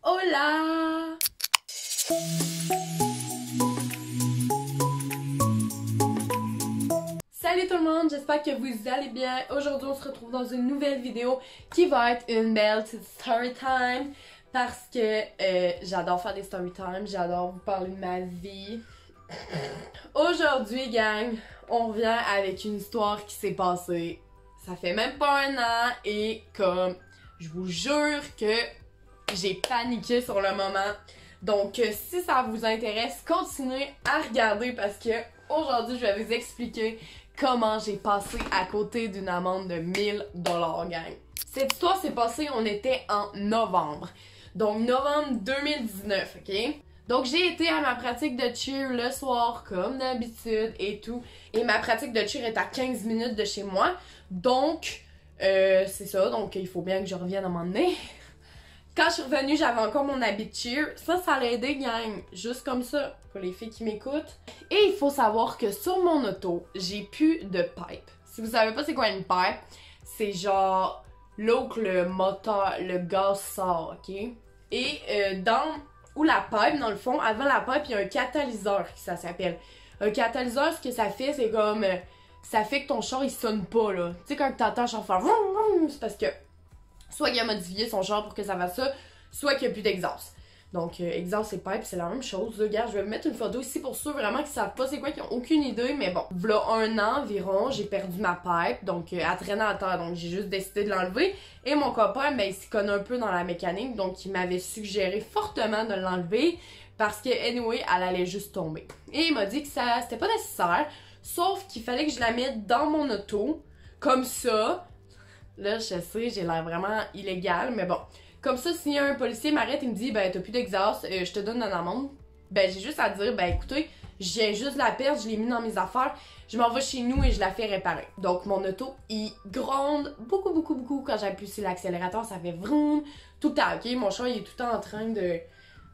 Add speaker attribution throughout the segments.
Speaker 1: Hola! Salut tout le monde, j'espère que vous allez bien. Aujourd'hui, on se retrouve dans une nouvelle vidéo qui va être une belle petite story time parce que j'adore faire des story time, j'adore vous parler de ma vie. Aujourd'hui, gang, on revient avec une histoire qui s'est passée. Ça fait même pas un an et comme je vous jure que j'ai paniqué sur le moment. Donc si ça vous intéresse, continuez à regarder parce que aujourd'hui je vais vous expliquer comment j'ai passé à côté d'une amende de 1000 $, gang. Cette histoire s'est passée, on était en novembre. Donc novembre 2019, ok? Donc j'ai été à ma pratique de cheer le soir comme d'habitude et tout. Et ma pratique de cheer est à 15 minutes de chez moi. Donc c'est ça, donc il faut bien que je revienne à un moment donné. Quand je suis revenue, j'avais encore mon habit de cheer. Ça l'a aidé, gang. Juste comme ça, pour les filles qui m'écoutent. Et il faut savoir que sur mon auto, j'ai plus de pipe. Si vous savez pas c'est quoi une pipe, c'est genre l'eau que le moteur, le gaz sort, ok? Et où la pipe, dans le fond, avant la pipe, il y a un catalyseur, ça s'appelle. Un catalyseur, ce que ça fait, c'est comme... ça fait que ton char, il sonne pas, là. Tu sais, quand t'entends le char faire... C'est parce que... soit qu'il a modifié son char pour que ça fasse ça, soit qu'il n'y a plus d'exhaust. Donc, exhaust et pipe, c'est la même chose. Regarde, je vais vous mettre une photo ici pour ceux vraiment qui savent pas c'est quoi, qui ont aucune idée. Mais bon, v'là un an environ, j'ai perdu ma pipe. Donc, elle traînait à terre. Donc, j'ai juste décidé de l'enlever. Et mon copain, ben, il s'y connaît un peu dans la mécanique. Donc, il m'avait suggéré fortement de l'enlever. Parce que, anyway, elle allait juste tomber. Et il m'a dit que ça, c'était pas nécessaire. Sauf qu'il fallait que je la mette dans mon auto. Comme ça. Là, je sais, j'ai l'air vraiment illégal, mais bon. Comme ça, si un policier m'arrête et me dit, ben, t'as plus d'exhaust, je te donne une amende, ben, j'ai juste à dire, ben, écoutez, j'ai juste la perte, je l'ai mis dans mes affaires, je m'en vais chez nous et je la fais réparer. Donc, mon auto, il gronde beaucoup quand j'appuie sur l'accélérateur, ça fait vroom, tout le temps, ok? Mon chat, il est tout le temps en train de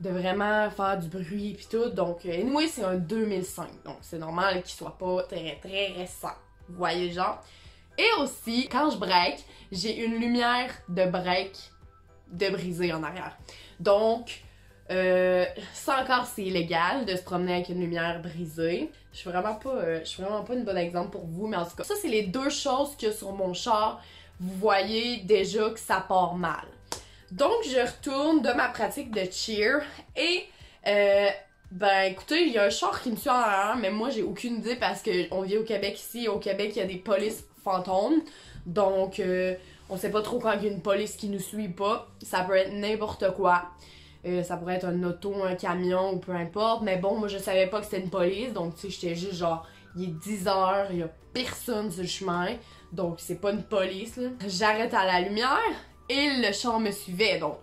Speaker 1: vraiment faire du bruit pis tout. Donc, anyway, c'est un 2005, donc c'est normal qu'il soit pas très récent. Vous voyez, genre? Et aussi, quand je break, j'ai une lumière de break de brisée en arrière. Donc, ça encore, c'est illégal de se promener avec une lumière brisée. Je suis vraiment pas une bonne exemple pour vous, mais en tout cas, ça, c'est les deux choses que sur mon char, vous voyez déjà que ça part mal. Donc, je retourne de ma pratique de cheer et... ben écoutez, il y a un char qui me suit en arrière, mais moi j'ai aucune idée parce qu'on vit au Québec ici. Au Québec, il y a des polices fantômes. Donc, on sait pas trop quand il y a une police qui nous suit pas. Ça peut être n'importe quoi. Ça pourrait être un auto, un camion ou peu importe. Mais bon, moi je savais pas que c'était une police. Donc, tu sais, j'étais juste genre, il est 10h, il y a personne sur le chemin. Donc, c'est pas une police, là. J'arrête à la lumière et le char me suivait. Donc,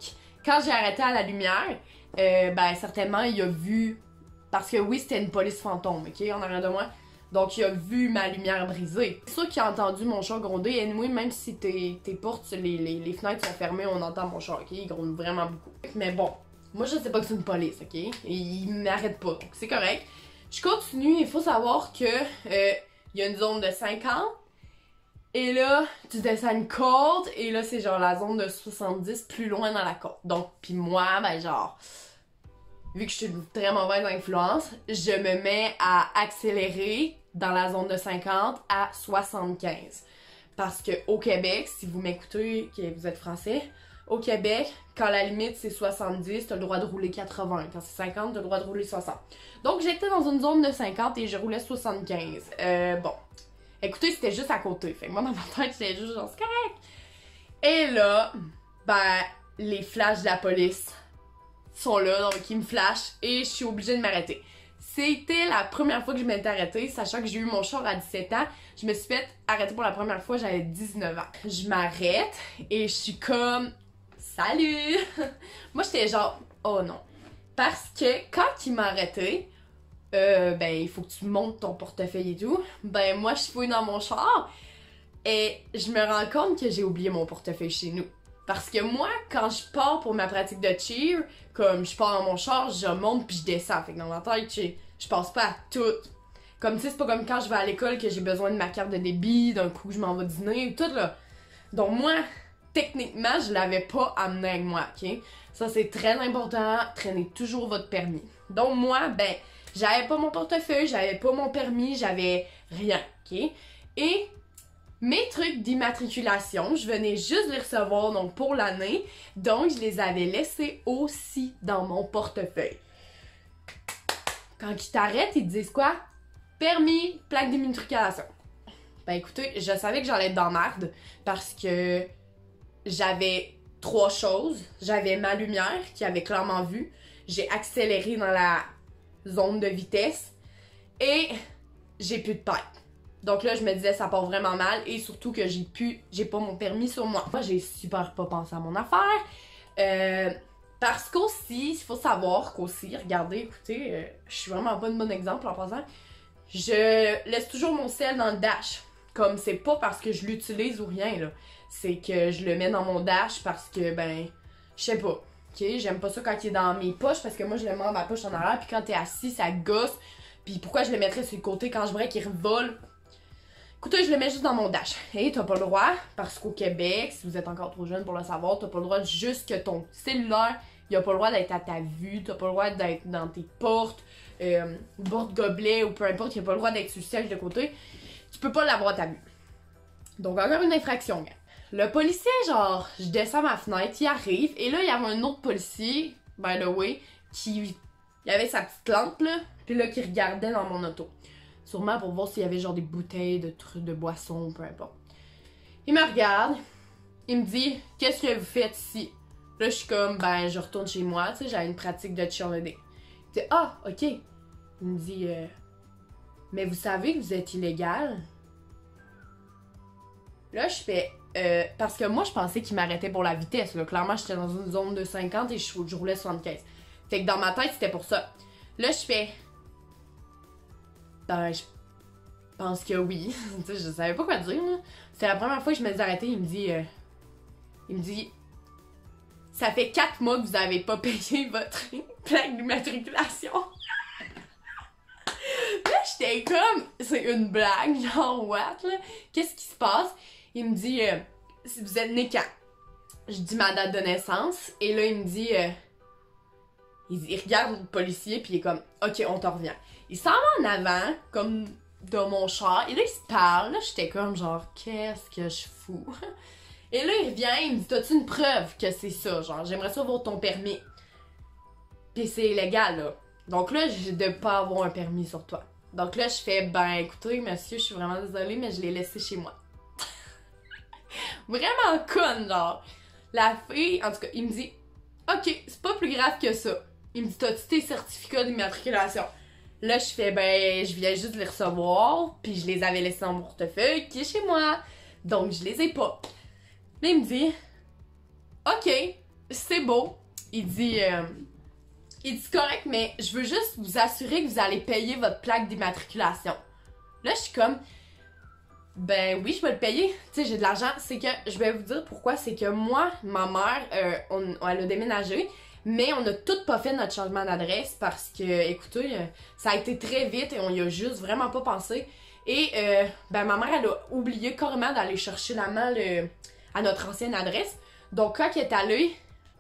Speaker 1: quand j'ai arrêté à la lumière, ben certainement il a vu, parce que oui c'était une police fantôme, ok, en arrière de moi, donc il a vu ma lumière brisée. C'est sûr qu'il a entendu mon chat gronder, et anyway, même si tes portes, les fenêtres sont fermées, on entend mon chat, ok, il gronde vraiment beaucoup. Mais bon, moi je sais pas que c'est une police, ok, et il m'arrête pas, donc c'est correct. Je continue, il faut savoir que il y a une zone de 50. Et là, tu descends une côte, et là, c'est genre la zone de 70 plus loin dans la côte. Donc, pis moi, ben genre, vu que je suis une très mauvaise influence, je me mets à accélérer dans la zone de 50 à 75. Parce que au Québec, si vous m'écoutez, que vous êtes français, au Québec, quand la limite c'est 70, t'as le droit de rouler 80. Quand c'est 50, t'as le droit de rouler 60. Donc, j'étais dans une zone de 50 et je roulais 75. Bon. Écoutez, c'était juste à côté. Fait que moi, dans ma tête, j'étais juste genre, c'est correct. Et là, ben, les flashs de la police sont là, donc ils me flashent et je suis obligée de m'arrêter. C'était la première fois que je m'étais arrêtée, sachant que j'ai eu mon char à 17 ans. Je me suis fait arrêter pour la première fois, j'avais 19 ans. Je m'arrête et je suis comme, salut! Moi, j'étais genre, oh non. Parce que quand il m'a arrêté, ben, il faut que tu montes ton portefeuille et tout. Ben, moi, je fouille dans mon char et je me rends compte que j'ai oublié mon portefeuille chez nous. Parce que moi, quand je pars pour ma pratique de cheer, comme je pars dans mon char, je monte puis je descends. Fait que dans ma tête, je passe pas à tout. Comme tu sais, c'est pas comme quand je vais à l'école que j'ai besoin de ma carte de débit, d'un coup je m'en vais dîner, tout là. Donc moi, techniquement, je l'avais pas amené avec moi, ok? Ça, c'est très important. Traînez toujours votre permis. Donc, moi, ben, j'avais pas mon portefeuille, j'avais pas mon permis, j'avais rien, ok? Et mes trucs d'immatriculation, je venais juste les recevoir, donc pour l'année. Donc, je les avais laissés aussi dans mon portefeuille. Quand ils t'arrêtent, ils te disent quoi? Permis, plaque d'immatriculation. Ben écoutez, je savais que j'allais être dans la merde parce que j'avais 3 choses. J'avais ma lumière qui avait clairement vu. J'ai accéléré dans la zone de vitesse et j'ai plus de pipe. Donc là, je me disais, ça part vraiment mal et surtout que j'ai pas mon permis sur moi. Moi, j'ai super pas pensé à mon affaire. Parce qu'aussi, il faut savoir qu'aussi, regardez, écoutez, je suis vraiment pas un bon exemple en passant. Je laisse toujours mon sel dans le dash. Comme c'est pas parce que je l'utilise ou rien, là. C'est que je le mets dans mon dash parce que, ben, je sais pas. Ok, j'aime pas ça quand il est dans mes poches parce que moi, je le mets dans ma poche en arrière. Puis quand t'es assis, ça gosse. Puis pourquoi je le mettrais sur le côté quand je break, il revole? Écoutez, je le mets juste dans mon dash. Et t'as pas le droit, parce qu'au Québec, si vous êtes encore trop jeune pour le savoir, t'as pas le droit juste que ton cellulaire, il a pas le droit d'être à ta vue, t'as pas le droit d'être dans tes portes, porte-gobelet ou peu importe, il a pas le droit d'être sur le siège de côté. Tu peux pas l'avoir à ta vue. Donc encore une infraction, gars. Le policier, genre, je descends ma fenêtre, il arrive, et là, il y avait un autre policier, by the way, il avait sa petite lampe, là, puis là, qui regardait dans mon auto. Sûrement pour voir s'il y avait genre des bouteilles de trucs de boissons, peu importe. Il me regarde, il me dit « Qu'est-ce que vous faites ici? » Là, je suis comme « Ben, je retourne chez moi, tu sais, j'avais une pratique de cheerleading. » Il dit « Ah, ok. » Il me dit « Mais vous savez que vous êtes illégal? » Là, je fais parce que moi, je pensais qu'il m'arrêtait pour la vitesse, là. Clairement, j'étais dans une zone de 50 et je roulais 75. Fait que dans ma tête, c'était pour ça. Là, je fais ben, je pense que oui. Tu sais, je savais pas quoi dire, là. C'était la première fois que je me suis arrêtée. Il me dit, ça fait 4 mois que vous avez pas payé votre plaque d'immatriculation. Là, j'étais comme, c'est une blague, genre, what, là? Qu'est-ce qui se passe? Il me dit, si vous êtes né quand? Je dis ma date de naissance. Et là, il me dit, il regarde le policier, puis il est comme, ok, on t'en revient. Il s'en va en avant, comme dans mon char, et là, il se parle. Là, j'étais comme, genre, qu'est-ce que je fous? Et là, il revient, il me dit, t'as-tu une preuve que c'est ça? Genre, j'aimerais ça voir ton permis. Puis c'est illégal, là. Donc là, j'ai de pas avoir un permis sur toi. Donc là, je fais, ben, écoutez, monsieur, je suis vraiment désolée, mais je l'ai laissé chez moi. Vraiment conne, genre. La fille, en tout cas, il me dit, ok, c'est pas plus grave que ça. Il me dit, t'as-tu tes certificats d'immatriculation? Là, je fais, ben, je viens juste les recevoir, puis je les avais laissés dans mon portefeuille qui est chez moi. Donc, je les ai pas. Là, il me dit, ok, c'est beau. Il dit correct, mais je veux juste vous assurer que vous allez payer votre plaque d'immatriculation. Là, je suis comme, ben oui, je vais le payer. Tu sais, j'ai de l'argent. C'est que, je vais vous dire pourquoi. C'est que moi, ma mère, elle a déménagé, mais on a tout pas fait notre changement d'adresse parce que, écoutez, ça a été très vite et on y a juste vraiment pas pensé. Et, ben ma mère, elle a oublié carrément d'aller chercher la malle à notre ancienne adresse. Donc, quand elle est allée,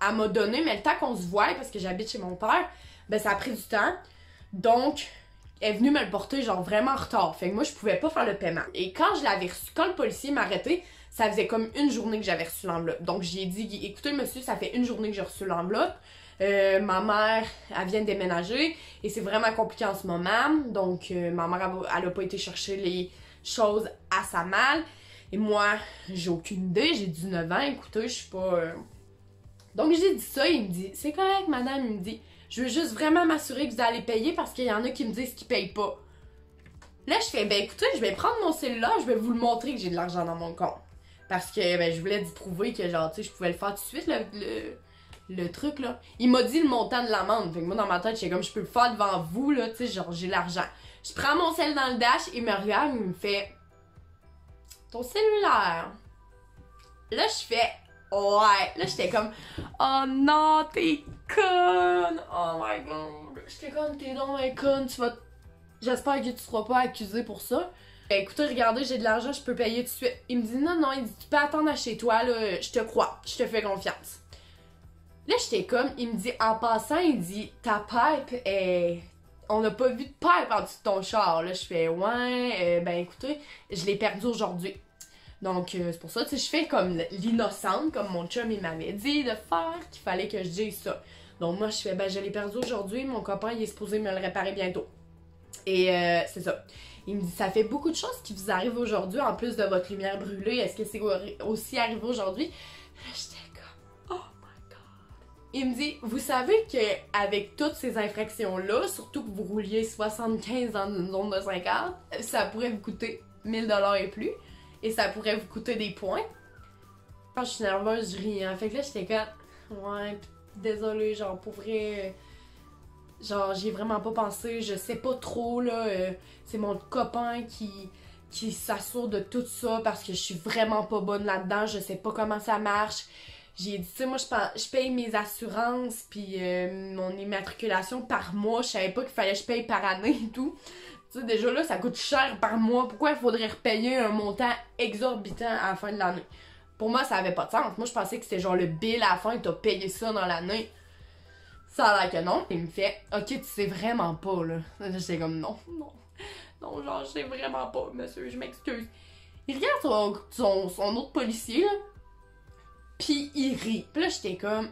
Speaker 1: elle m'a donné, mais le temps qu'on se voit, parce que j'habite chez mon père, ben ça a pris du temps. Donc, elle est venue me le porter genre vraiment en retard. Fait que moi, je pouvais pas faire le paiement. Et quand je l'avais reçu, quand le policier m'a arrêté, ça faisait comme une journée que j'avais reçu l'enveloppe. Donc, j'ai dit, écoutez, monsieur, ça fait une journée que j'ai reçu l'enveloppe. Ma mère, elle vient de déménager et c'est vraiment compliqué en ce moment. Donc, ma mère, elle a pas été chercher les choses à sa malle. Et moi, j'ai aucune idée, j'ai 19 ans, écoutez, je suis pas... Donc, j'ai dit ça, il me dit, c'est correct, madame, il me dit, je veux juste vraiment m'assurer que vous allez payer parce qu'il y en a qui me disent qu'ils payent pas. Là, je fais, ben écoutez, je vais prendre mon cellulaire, je vais vous le montrer que j'ai de l'argent dans mon compte. Parce que, ben, je voulais vous prouver que, genre, tu sais, je pouvais le faire tout de suite, le truc, là. Il m'a dit le montant de l'amende. Fait que moi, dans ma tête, j'étais comme, je peux le faire devant vous, là, tu sais, genre, j'ai l'argent. Je prends mon cell dans le dash, il me regarde, il me fait, ton cellulaire. Là, je fais, ouais. Là, j'étais comme, oh non, t'es conne. Oh my god. J'étais comme, t'es donc conne, tu vas... J'espère que tu seras pas accusé pour ça. Ben, écoutez, regardez, j'ai de l'argent, je peux payer tout de suite. Il me dit, non, non, il dit, tu peux attendre à chez toi, là, je te crois, je te fais confiance. Là, j'étais comme, il me dit, en passant, il dit, ta pipe est... On n'a pas vu de pipe en dessous de ton char. Là, je fais, ouais, ben écoutez, je l'ai perdu aujourd'hui. Donc, c'est pour ça, tu sais, je fais comme l'innocente, comme mon chum, il m'avait dit de faire, qu'il fallait que je dise ça. Donc, moi, je fais, ben, je l'ai perdu aujourd'hui, mon copain, il est supposé me le réparer bientôt. Et c'est ça. Il me dit, ça fait beaucoup de choses qui vous arrivent aujourd'hui, en plus de votre lumière brûlée. Est-ce que c'est aussi arrivé aujourd'hui? J'étais comme, oh my god. Il me dit, vous savez qu'avec toutes ces infractions-là, surtout que vous rouliez 75 dans une zone de 50, ça pourrait vous coûter 1000$ et plus. Et ça pourrait vous coûter des points. Quand je suis nerveuse, je ris. Hein. Fait que là, j'étais comme, ouais, désolée, genre, pour vrai, genre, j'y ai vraiment pas pensé. Je sais pas trop, là. C'est mon copain qui s'assure de tout ça parce que je suis vraiment pas bonne là-dedans. Je sais pas comment ça marche. J'ai dit, tu sais, moi, je paye mes assurances puis mon immatriculation par mois. Je savais pas qu'il fallait que je paye par année et tout. Tu sais, déjà là, ça coûte cher par mois. Pourquoi il faudrait repayer un montant exorbitant à la fin de l'année? Pour moi, ça avait pas de sens. Moi, je pensais que c'était genre le bill à la fin, t'as payé ça dans l'année. Ça a l'air que non. Il me fait, ok, tu sais vraiment pas, là. J'étais comme, non, genre, je sais vraiment pas, monsieur, je m'excuse. Il regarde son autre policier, là, pis il rit. Pis là, j'étais comme,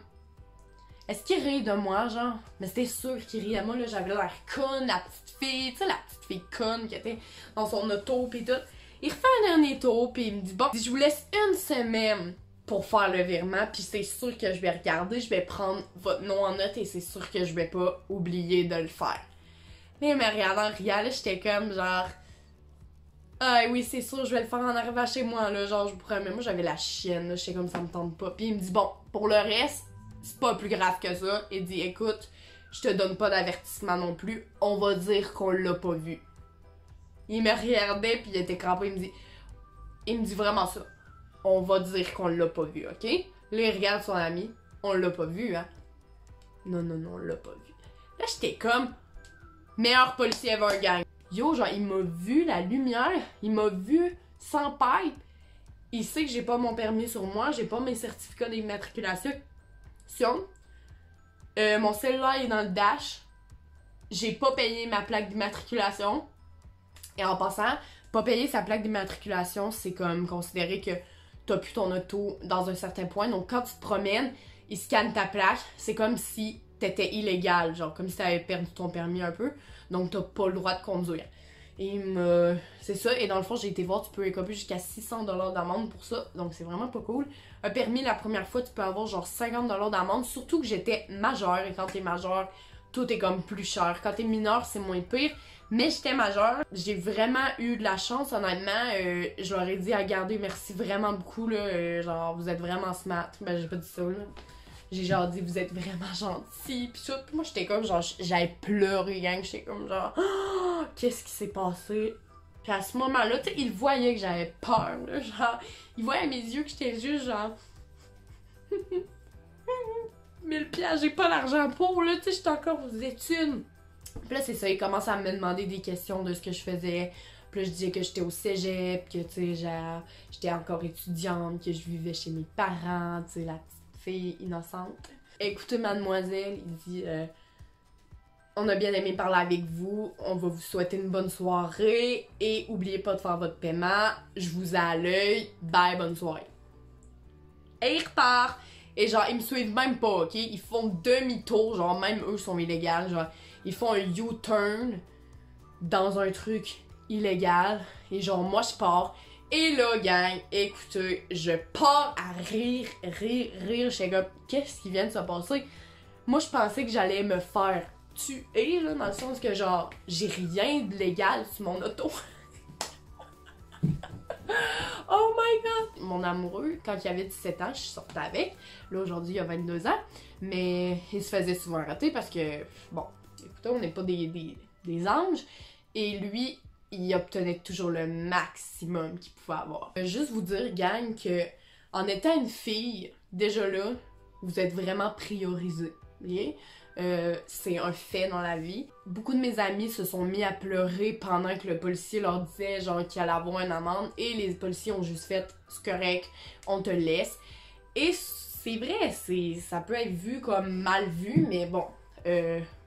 Speaker 1: est-ce qu'il rit de moi, genre? Mais c'était sûr qu'il riait. Moi, là, j'avais l'air conne, la petite fille, tu sais, la petite fille conne qui était dans son auto pis tout. Il refait un dernier tour pis il me dit, bon, je vous laisse une semaine pour faire le virement pis c'est sûr que je vais regarder, je vais prendre votre nom en note et c'est sûr que je vais pas oublier de le faire. Mais il me regardait en riant, là, j'étais comme, genre, ah oui, c'est sûr, je vais le faire en arrivant chez moi, là, genre, je vous promets. Moi, j'avais la chienne, là, j'étais comme, ça me tente pas. Pis il me dit, bon, pour le reste, c'est pas plus grave que ça. Il dit, écoute, je te donne pas d'avertissement non plus, on va dire qu'on l'a pas vu. Il me regardait pis il était crampé, il me dit vraiment ça. On va dire qu'on l'a pas vu, ok? Là, il regarde son ami, on l'a pas vu, hein? Non, on l'a pas vu. Là, j'étais comme, meilleur policier ever, gang. Yo, genre, il m'a vu la lumière, il m'a vu sans pipe. Il sait que j'ai pas mon permis sur moi, j'ai pas mes certificats d'immatriculation. Mon cellulaire est dans le dash. J'ai pas payé ma plaque d'immatriculation. Et en passant, pas payer sa plaque d'immatriculation, c'est comme considérer que t'as plus ton auto dans un certain point. Donc quand tu te promènes, ils scannent ta plaque. C'est comme si t'étais illégal, genre comme si t'avais perdu ton permis un peu. Donc t'as pas le droit de conduire. Et c'est ça, et dans le fond, j'ai été voir, tu peux écoper jusqu'à 600$ d'amende pour ça, donc c'est vraiment pas cool. Un permis, la première fois, tu peux avoir genre 50$ d'amende, surtout que j'étais majeure, et quand t'es majeure, tout est comme plus cher. Quand t'es mineur, c'est moins pire, mais j'étais majeure. J'ai vraiment eu de la chance, honnêtement. Je leur ai dit à garder, merci vraiment beaucoup, là, genre, vous êtes vraiment smart. Ben, j'ai pas dit ça, là. J'ai genre dit, vous êtes vraiment gentils, pis tout. Pis moi, j'étais comme, genre, j'avais pleuré, gang. J'étais comme, genre, oh, qu'est-ce qui s'est passé? Puis à ce moment-là, tu sais, il voyait que j'avais peur, là. Genre, il voyait à mes yeux que j'étais juste, genre, 1000$, j'ai pas l'argent pour, là. Tu sais, j'étais encore aux études. Puis là, c'est ça, il commence à me demander des questions de ce que je faisais. Puis là, je disais que j'étais au cégep, que, tu sais, j'étais encore étudiante, que je vivais chez mes parents, tu sais, la petite fille innocente. Écoutez, mademoiselle, il dit on a bien aimé parler avec vous, on va vous souhaiter une bonne soirée et oubliez pas de faire votre paiement, je vous ai à l'œil, bye, bonne soirée. Et il repart. Et genre, ils me suivent même pas, ok? Ils font demi-tour, genre, même eux sont illégaux, genre, ils font un U-turn dans un truc illégal. Et genre, moi, je pars. Et là, gang, écoutez, je pars à rire. J'étais comme, qu'est-ce qui vient de se passer? Moi, je pensais que j'allais me faire tuer, là, dans le sens que, genre, j'ai rien de légal sur mon auto. Oh my god! Mon amoureux, quand il avait 17 ans, je sortais avec. Là, aujourd'hui, il a 22 ans. Mais il se faisait souvent rater parce que, bon, écoutez, on n'est pas des anges. Et lui, il obtenait toujours le maximum qu'il pouvait avoir. Juste vous dire, gang, que en étant une fille, déjà là, vous êtes vraiment priorisée. Okay? C'est un fait dans la vie. Beaucoup de mes amis se sont mis à pleurer pendant que le policier leur disait genre qu'il allait avoir une amende et les policiers ont juste fait c'est correct, on te laisse. Et c'est vrai, ça peut être vu comme mal vu, mais bon.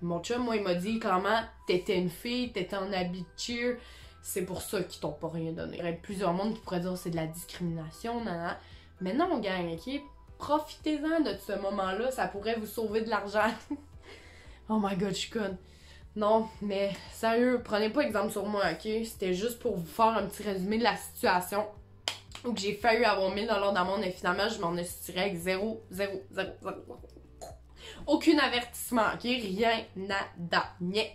Speaker 1: Mon chum, moi, il m'a dit clairement, t'étais une fille, t'étais en habit de cheer, c'est pour ça qu'ils t'ont pas rien donné. Il y aurait plusieurs mondes qui pourraient dire que c'est de la discrimination, nan. Mais non, gang, ok? Profitez-en de ce moment-là, ça pourrait vous sauver de l'argent. Oh my god, je suis conne. Non, mais sérieux, prenez pas exemple sur moi, ok? C'était juste pour vous faire un petit résumé de la situation où j'ai failli avoir 1000$ d'amende et finalement je m'en ai tiré avec 0. Aucun avertissement, ok? Rien, nada, niet.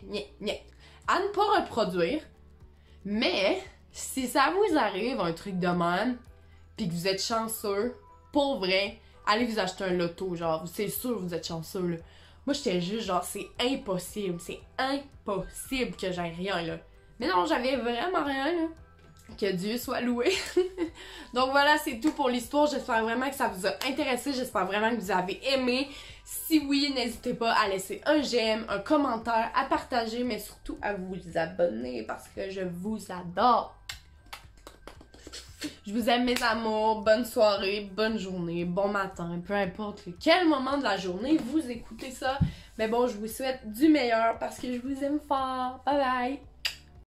Speaker 1: À ne pas reproduire, mais si ça vous arrive un truc de même, pis que vous êtes chanceux, pour vrai, allez vous acheter un loto, genre, c'est sûr que vous êtes chanceux, là. Moi, j'étais juste genre, c'est impossible que j'aie rien, là. Mais non, j'avais vraiment rien, là. Que Dieu soit loué. Donc voilà, c'est tout pour l'histoire. J'espère vraiment que ça vous a intéressé. J'espère vraiment que vous avez aimé. Si oui, n'hésitez pas à laisser un j'aime, un commentaire, à partager, mais surtout à vous abonner parce que je vous adore. Je vous aime mes amours, bonne soirée, bonne journée, bon matin, peu importe quel moment de la journée vous écoutez ça. Mais bon, je vous souhaite du meilleur parce que je vous aime fort. Bye bye!